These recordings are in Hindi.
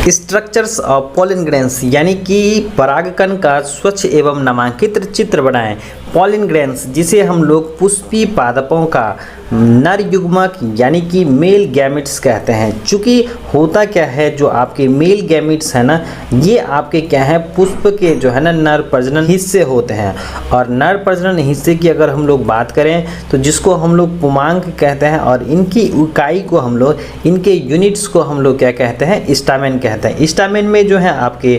स्ट्रक्चर्स ऑफ पॉलन ग्रेन्स यानी कि परागकण का स्वच्छ एवं नामांकित चित्र बनाएं। पॉलन ग्रेन्स जिसे हम लोग पुष्पी पादपों का नर युग्मक यानी कि मेल गैमेट्स कहते हैं। चूँकि होता क्या है, जो आपके मेल गैमेट्स है ना, ये आपके क्या है, पुष्प के जो है ना नर प्रजनन हिस्से होते हैं। और नर प्रजनन हिस्से की अगर हम लोग बात करें तो जिसको हम लोग पुमांक कहते हैं, और इनकी इकाई को हम लोग, इनके यूनिट्स को हम लोग क्या कहते हैं, स्टामेन कहते हैं। स्टामेन में जो है आपके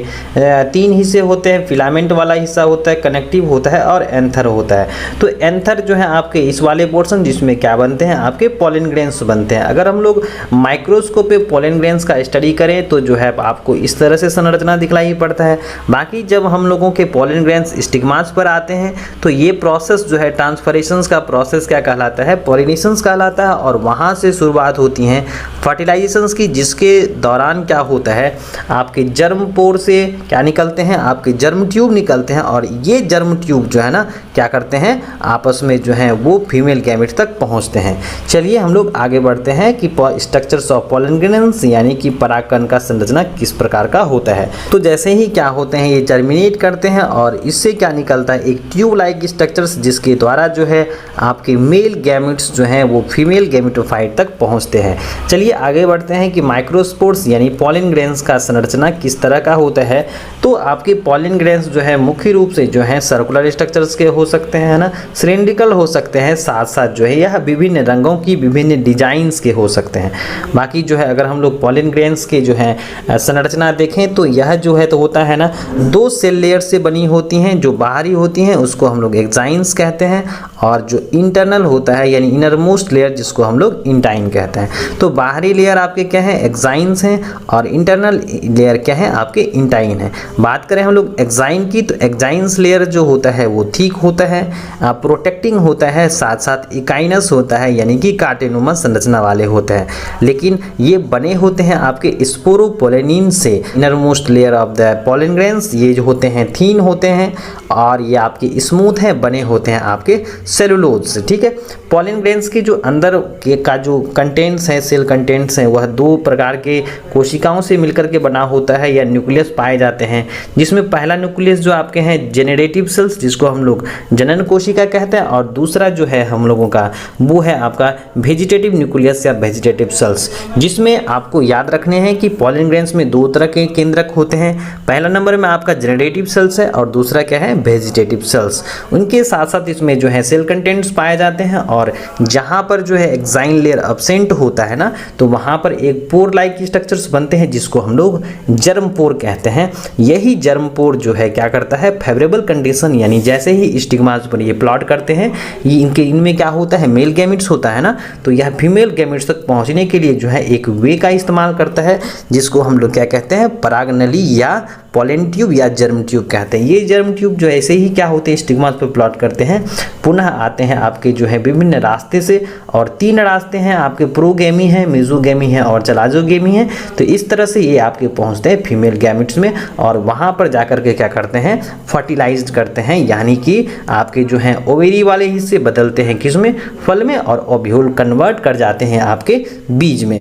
3 हिस्से होते हैं। फिलामेंट वाला हिस्सा होता है, कनेक्टिव होता है और एंथर होता है। तो एंथर जो है आपके इस वाले पोर्शन जिसमें क्या बनते हैं, आपके पॉलन ग्रेन्स बनते हैं। अगर हम लोग माइक्रोस्कोप पे पॉलन ग्रेन्स का स्टडी करें तो जो है आपको इस तरह से संरचना दिखलाई पड़ता है। बाकी जब हम लोगों के पॉलन ग्रेन्स स्टिग्मास पर आते हैं तो ये प्रोसेस जो है ट्रांसफरेशंस का प्रोसेस क्या कहलाता है, पॉलिनेशंस कहलाता है। और वहाँ से शुरुआत होती हैं फर्टिलाइजेशंस की, जिसके दौरान क्या होता है, आपके जर्म पोर से क्या निकलते हैं, आपके जर्म ट्यूब निकलते हैं। और ये जर्म ट्यूब जो है ना क्या करते हैं, आपस में जो है वो फीमेल गैमेट तक पहुंचते हैं। चलिए हम लोग आगे बढ़ते हैं कि स्ट्रक्चर्स ऑफ पॉलन ग्रेन्स यानी कि परागकण का संरचना किस प्रकार का होता है। तो जैसे ही क्या होते हैं, ये जर्मिनेट करते हैं और इससे क्या निकलता है, एक ट्यूब लाइक स्ट्रक्चर्स, जिसके द्वारा जो है आपके मेल गैमेट्स जो हैं वो फीमेल गैमेटोफाइट तक पहुंचते हैं। चलिए आगे बढ़ते हैं कि माइक्रोस्पोर्स यानी पॉलन ग्रेन्स का संरचना किस तरह का होता है। तो आपके पॉलन ग्रेन्स जो है मुख्य रूप से जो है सर्कुलर स्ट्रक्चर्स के हो सकते हैं ना, सिलिंड्रिकल हो सकते हैं, साथ साथ जो है यह विभिन्न रंगों की विभिन्न डिजाइन्स के हो सकते हैं। बाकी जो है अगर हम लोग पॉलन ग्रेन्स के जो है संरचना देखें तो यह जो है तो होता है ना 2 सेल लेयर से बनी होती हैं। जो बाहरी होती हैं उसको हम लोग एक्साइन्स कहते हैं, और जो इंटरनल होता है यानी इनर मोस्ट लेयर जिसको हम लोग इंटाइन कहते हैं। तो बाहरी लेयर आपके क्या है, एक्साइन्स हैं, और इंटरनल लेयर क्या है, आपके इंटाइन है। बात करें हम लोग एक्साइन की, तो एक्साइन्स लेयर जो होता है वो थिक होता है, प्रोटेक्टिंग होता है, साथ साथ इकाइनस होता है यानी कि कांटेनुमा संरचना वाले होते हैं। लेकिन ये बने होते हैं आपके स्पोरोपोलेनिन से। Inner most layer of the pollen grains ये जो होते हैं थीन होते हैं, और ये आपके स्मूथ हैं, बने होते हैं आपके सेलुलोज से। ठीक है, पॉलन ग्रेन्स की जो अंदर के का जो कंटेंट्स हैं, सेल कंटेंट्स हैं, वह 2 प्रकार के कोशिकाओं से मिलकर के बना होता है या न्यूक्लियस पाए जाते हैं। जिसमें पहला न्यूक्लियस जो आपके हैं जेनरेटिव सेल्स, जिसको हम लोग जनन कोशिका कहते हैं, और दूसरा जो है हम लोगों का वो है आपका वेजिटेटिव न्यूक्लियस या वेजिटेटिव सेल्स। जिसमें आपको याद रखने हैं कि पॉलन ग्रेन्स में 2 तरह के केंद्रक होते हैं। पहला नंबर में आपका जेनरेटिव सेल्स है और दूसरा क्या है, वेजिटेटिव सेल्स। उनके साथ साथ इसमें जो है सेल कंटेंट्स पाए जाते हैं, और जहां पर जो है एक्साइन लेयर एब्सेंट होता है ना, तो वहां पर एक पोर लाइक स्ट्रक्चर्स बनते हैं जिसको हम लोग जर्म पोर कहते हैं। यही जर्म पोर जो है क्या करता है, फेवरेबल कंडीशन यानी जैसे ही स्टिग्मास पर ये प्लॉट करते हैं, ये इनमें क्या होता है, मेल गैमेट्स होता है ना, तो यह फीमेल गैमेट्स तक पहुंचने के लिए जो है एक वे का इस्तेमाल करता है, जिसको हम लोग क्या कहते हैं, परागनली या पॉलन ट्यूब या जर्म ट्यूब कहते हैं। ये जर्म ट्यूब जो ऐसे ही क्या होते हैं, स्टिग्मास पर प्लॉट करते हैं, पुनः आते हैं आपके जो है विभिन्न रास्ते से। और 3 रास्ते हैं आपके, प्रोगेमी है, मेसोगेमी है और चलाजोगेमी है। तो इस तरह से ये आपके पहुंचते हैं फीमेल गैमेट्स में, और वहां पर जाकर के क्या करते हैं, फर्टिलाइज करते हैं, यानी कि आपके जो है ओवेरी वाले हिस्से बदलते हैं किसमें, फल में, और ओव्यूल कन्वर्ट कर जाते हैं आपके बीज में।